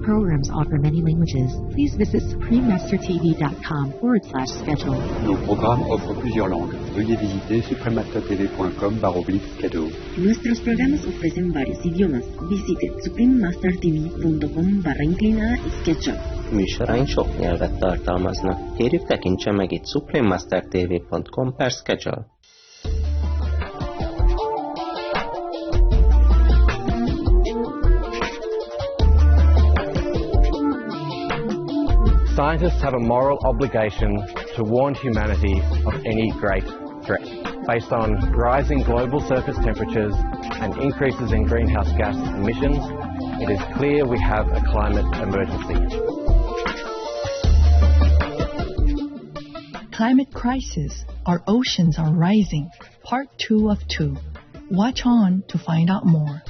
programs offer many languages. Please visit suprememastertv.com/schedule. Nos programmes offrent plusieurs langues. Veuillez visiter suprememastertv.com/schedule. Nuestros programas ofrecen varios idiomas. Visite suprememastertv.com/schedule. Műsoraink sok nyelvet tartalmaznak. Kérjük tekintse meg itt suprememastertv.com/schedule. Scientists have a moral obligation to warn humanity of any great threat. Based on rising global surface temperatures and increases in greenhouse gas emissions, it is clear we have a climate emergency. Climate crisis. Our oceans are rising. Part 2 of 2. Watch on to find out more.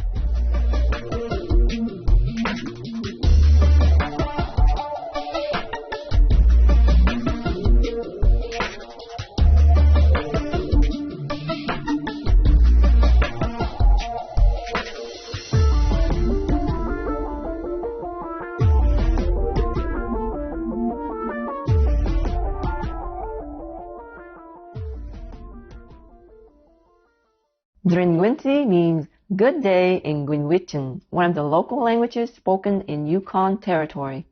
Drinwinti means good day in Gwinwichan, one of the local languages spoken in Yukon Territory.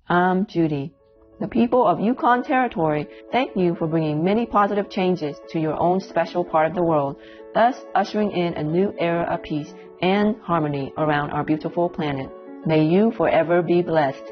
I'm Judy. The people of Yukon Territory thank you for bringing many positive changes to your own special part of the world, thus ushering in a new era of peace and harmony around our beautiful planet. May you forever be blessed.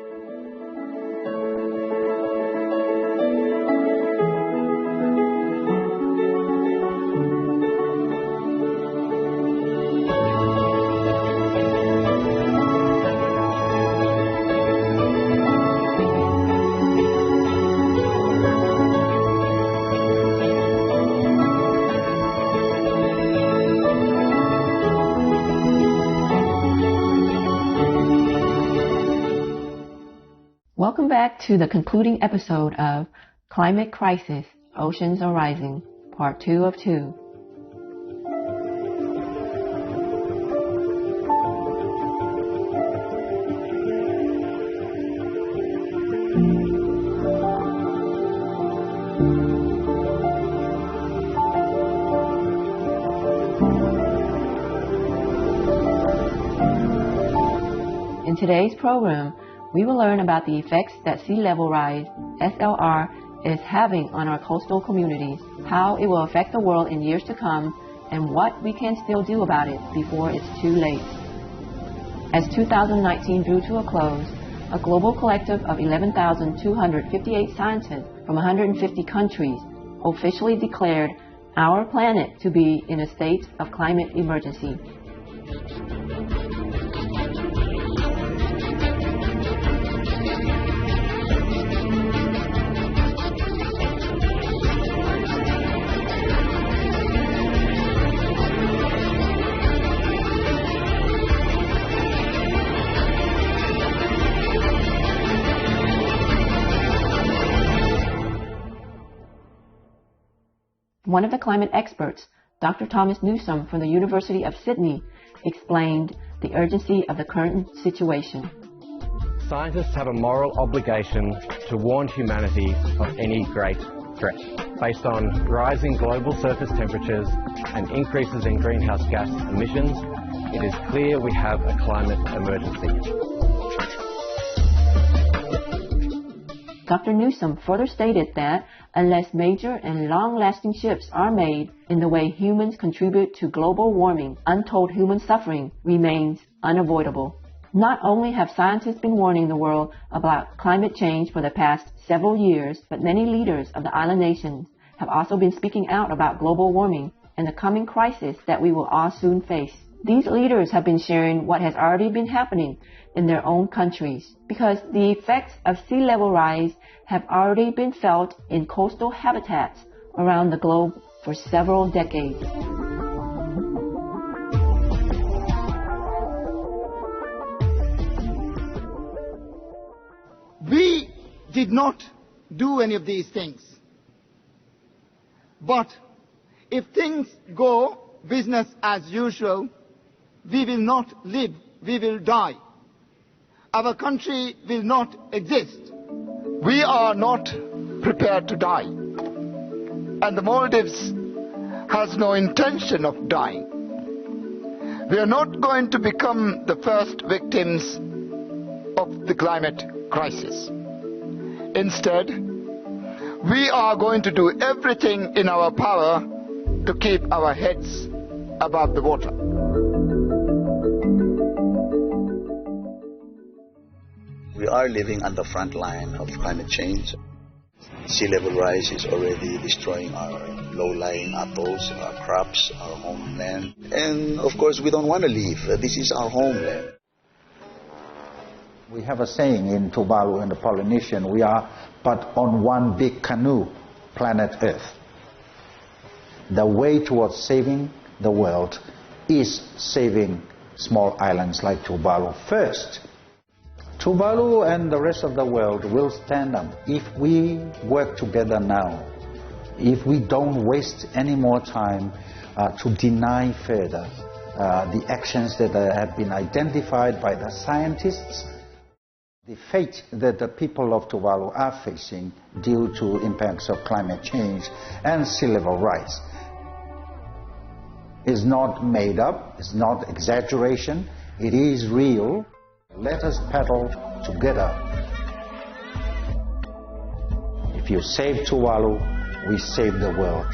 Welcome back to the concluding episode of Climate Crisis, Oceans Are Rising, Part 2 of 2. In today's program, we will learn about the effects that sea level rise, SLR, is having on our coastal communities, how it will affect the world in years to come, and what we can still do about it before it's too late. As 2019 drew to a close, a global collective of 11,258 scientists from 150 countries officially declared our planet to be in a state of climate emergency. One of the climate experts, Dr. Thomas Newsome from the University of Sydney, explained the urgency of the current situation. Scientists have a moral obligation to warn humanity of any great threat. Based on rising global surface temperatures and increases in greenhouse gas emissions, it is clear we have a climate emergency. Dr. Newsome further stated that unless major and long-lasting shifts are made in the way humans contribute to global warming, untold human suffering remains unavoidable. Not only have scientists been warning the world about climate change for the past several years, but many leaders of the island nations have also been speaking out about global warming and the coming crisis that we will all soon face. These leaders have been sharing what has already been happening in their own countries, because the effects of sea level rise have already been felt in coastal habitats around the globe for several decades. We did not do any of these things. But if things go business as usual, we will not live, we will die. our country will not exist. We are not prepared to die. And the Maldives has no intention of dying. We are not going to become the first victims of the climate crisis. Instead, we are going to do everything in our power to keep our heads above the water. We are living on the front line of climate change. Sea level rise is already destroying our low-lying atolls, our crops, our homeland. And of course, we don't want to leave. This is our homeland. We have a saying in Tuvalu and the Polynesian, we are but on one big canoe, planet Earth. The way towards saving the world is saving small islands like Tuvalu first. Tuvalu and the rest of the world will stand up if we work together now, if we don't waste any more time to deny further the actions that have been identified by the scientists. The fate that the people of Tuvalu are facing due to impacts of climate change and sea level rise is not made up, it's not exaggeration, it is real. Let us paddle together. If you save Tuvalu, we save the world.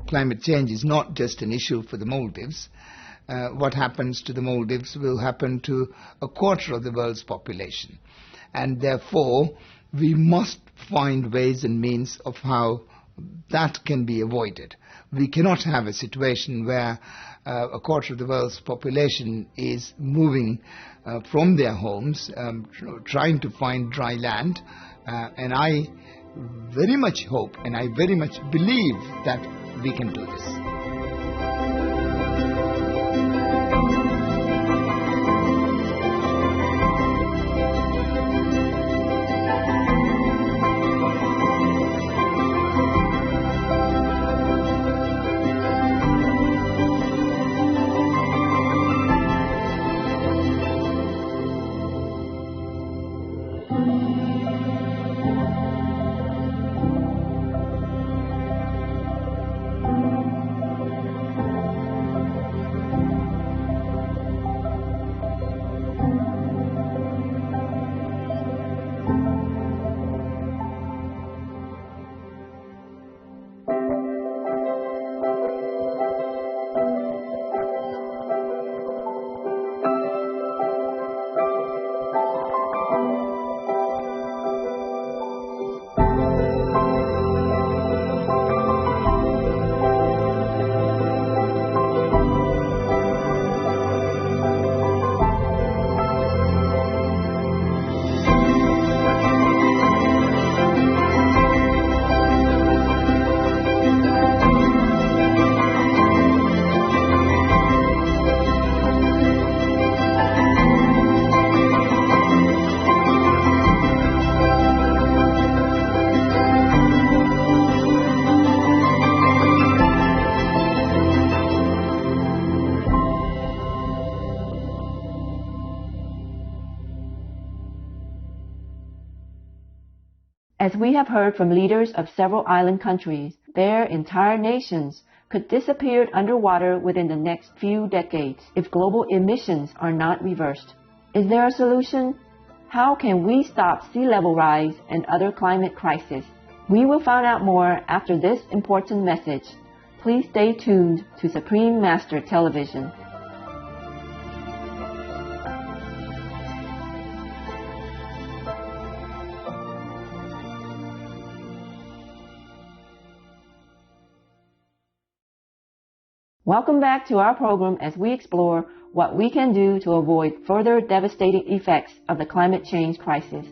Climate change is not just an issue for the Maldives. What happens to the Maldives will happen to a quarter of the world's population. And therefore, we must find ways and means of how that can be avoided. We cannot have a situation where a quarter of the world's population is moving from their homes, trying to find dry land. And I very much hope and I very much believe that we can do this. As we have heard from leaders of several island countries, their entire nations could disappear underwater within the next few decades if global emissions are not reversed. Is there a solution? How can we stop sea level rise and other climate crises? We will find out more after this important message. Please stay tuned to Supreme Master Television. Welcome back to our program as we explore what we can do to avoid further devastating effects of the climate change crisis.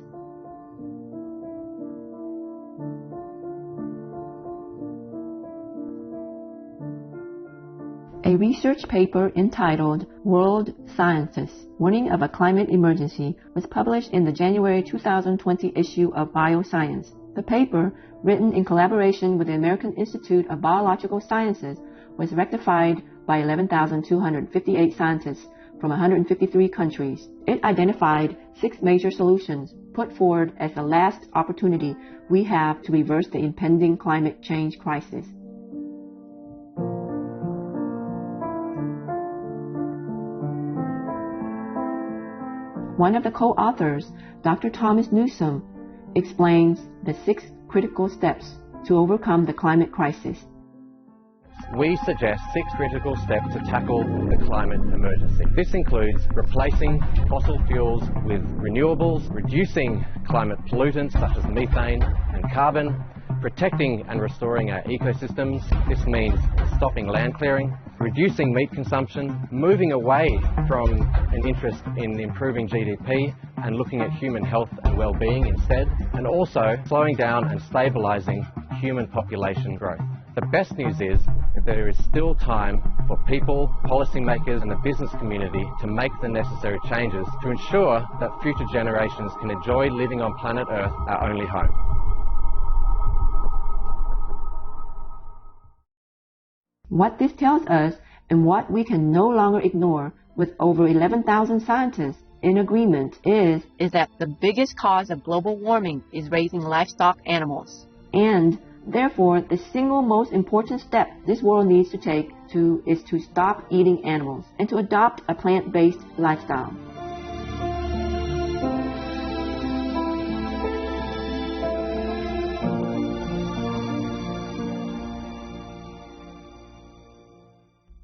A research paper entitled World Sciences, Warning of a Climate Emergency was published in the January 2020 issue of Bioscience. The paper, written in collaboration with the American Institute of Biological Sciences, was rectified by 11,258 scientists from 153 countries. It identified 6 major solutions put forward as the last opportunity we have to reverse the impending climate change crisis. One of the co-authors, Dr. Thomas Newsome, explains the 6 critical steps to overcome the climate crisis. We suggest 6 critical steps to tackle the climate emergency. This includes replacing fossil fuels with renewables, reducing climate pollutants such as methane and carbon, protecting and restoring our ecosystems. This means stopping land clearing, reducing meat consumption, moving away from an interest in improving GDP and looking at human health and well-being instead, and also slowing down and stabilising human population growth. The best news is that there is still time for people, policymakers and the business community to make the necessary changes to ensure that future generations can enjoy living on planet Earth, our only home. What this tells us, and what we can no longer ignore with over 11,000 scientists in agreement, is that the biggest cause of global warming is raising livestock animals. And therefore, the single most important step this world needs to take is to stop eating animals and to adopt a plant-based lifestyle.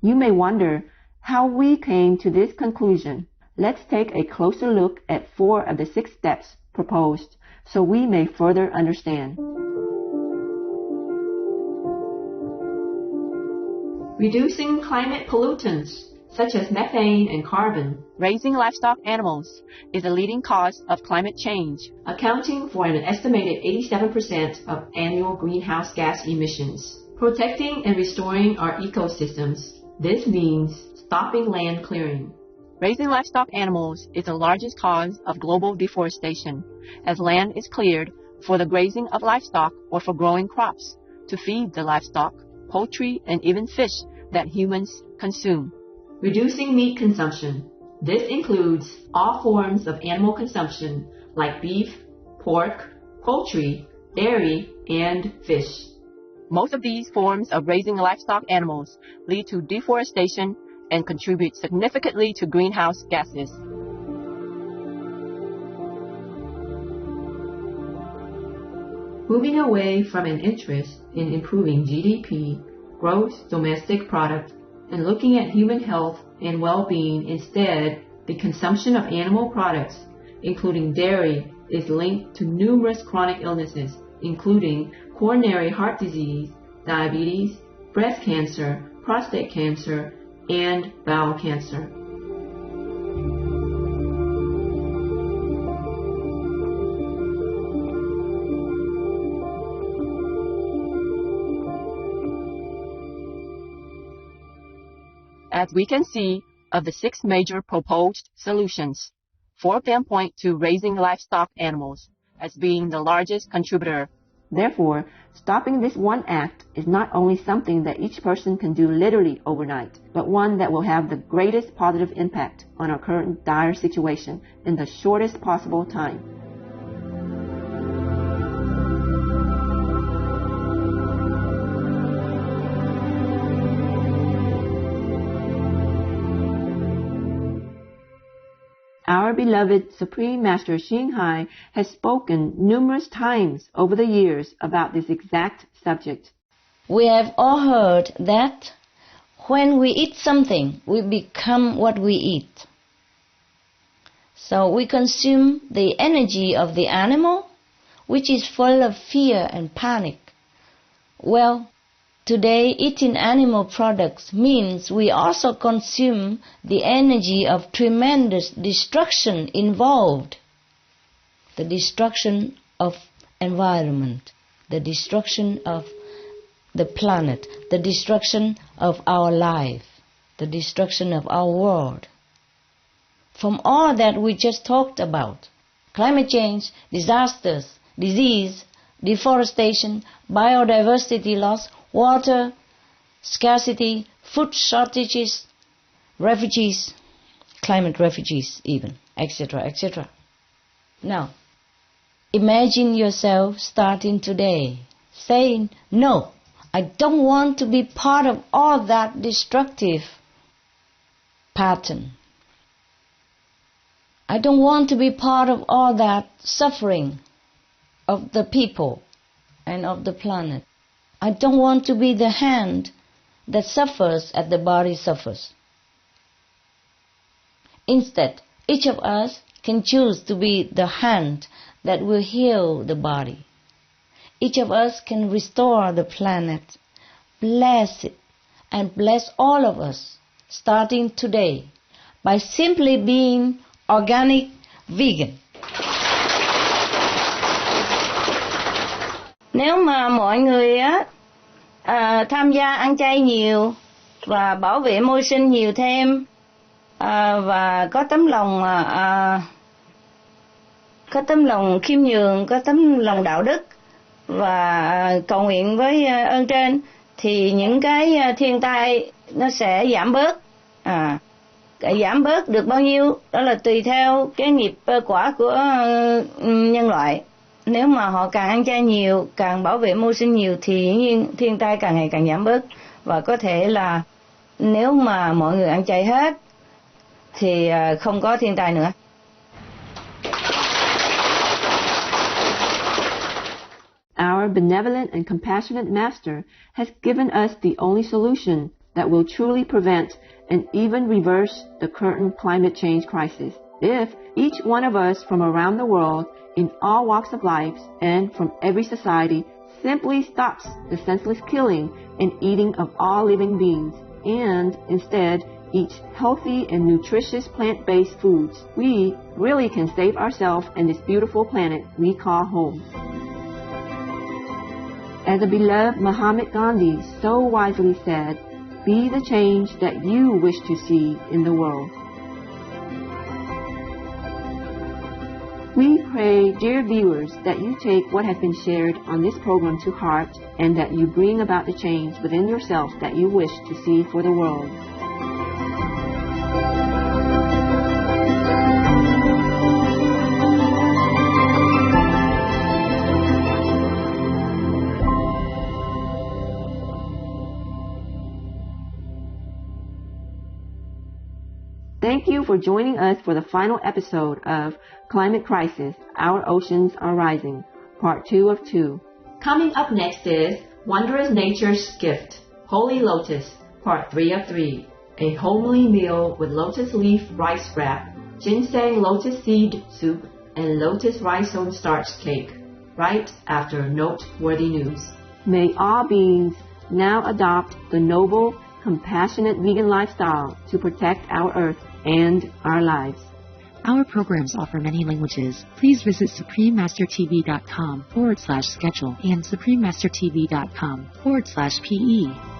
You may wonder how we came to this conclusion. Let's take a closer look at 4 of the 6 steps proposed so we may further understand. Reducing climate pollutants such as methane and carbon. Raising livestock animals is a leading cause of climate change, accounting for an estimated 87% of annual greenhouse gas emissions. Protecting and restoring our ecosystems. This means stopping land clearing. Raising livestock animals is the largest cause of global deforestation, as land is cleared for the grazing of livestock or for growing crops to feed the livestock, poultry, and even fish that humans consume. Reducing meat consumption. This includes all forms of animal consumption like beef, pork, poultry, dairy, and fish. Most of these forms of raising livestock animals lead to deforestation and contribute significantly to greenhouse gases. Moving away from an interest in improving GDP, gross domestic product, and looking at human health and well-being instead, the consumption of animal products, including dairy, is linked to numerous chronic illnesses, including coronary heart disease, diabetes, breast cancer, prostate cancer, and bowel cancer. As we can see, of the 6 major proposed solutions, 4 of them point to raising livestock animals as being the largest contributor. Therefore, stopping this one act is not only something that each person can do literally overnight, but one that will have the greatest positive impact on our current dire situation in the shortest possible time. Our beloved Supreme Master Xinghai has spoken numerous times over the years about this exact subject. We have all heard that when we eat something, we become what we eat. So we consume the energy of the animal, which is full of fear and panic. Well, today, eating animal products means we also consume the energy of tremendous destruction involved. The destruction of environment, the destruction of the planet, the destruction of our life, the destruction of our world. From all that we just talked about, climate change, disasters, disease, deforestation, biodiversity loss, water scarcity, food shortages, refugees, climate refugees even, etc., etc. Now, imagine yourself starting today, saying, no, I don't want to be part of all that destructive pattern. I don't want to be part of all that suffering of the people and of the planet. I don't want to be the hand that suffers as the body suffers. Instead, each of us can choose to be the hand that will heal the body. Each of us can restore the planet, bless it, and bless all of us, starting today, by simply being organic vegan. Nếu mà mọi người tham gia ăn chay nhiều và bảo vệ môi sinh nhiều thêm, và có tấm lòng khiêm nhường, có tấm lòng đạo đức và cầu nguyện với ơn trên, thì những cái thiên tai nó sẽ giảm bớt. Giảm bớt được bao nhiêu đó là tùy theo cái nghiệp quả của nhân loại. Nếu mà họ càng ăn chay nhiều, càng bảo vệ môi sinh nhiều thì dĩ nhiên thiên tai càng ngày càng giảm bớt. Và có thể là nếu mà mọi người ăn chay hết thì không có thiên tai nữa. Our benevolent and compassionate Master has given us the only solution that will truly prevent and even reverse the current climate change crisis. If each one of us from around the world, in all walks of life and from every society, simply stops the senseless killing and eating of all living beings, and instead eats healthy and nutritious plant-based foods, we really can save ourselves and this beautiful planet we call home. As the beloved Mahatma Gandhi so wisely said, be the change that you wish to see in the world. We pray, dear viewers, that you take what has been shared on this program to heart and that you bring about the change within yourself that you wish to see for the world. Thank you for joining us for the final episode of Climate Crisis, Our Oceans Are Rising, Part 2 of 2. Coming up next is Wondrous Nature's Gift, Holy Lotus, Part 3 of 3. A homely meal with lotus leaf rice wrap, ginseng lotus seed soup, and lotus rhizome starch cake, right after noteworthy news. May all beings now adopt the noble, compassionate vegan lifestyle to protect our earth and our lives. Our programs offer many languages. Please visit SupremeMasterTV.com/schedule and SupremeMasterTV.com/PE.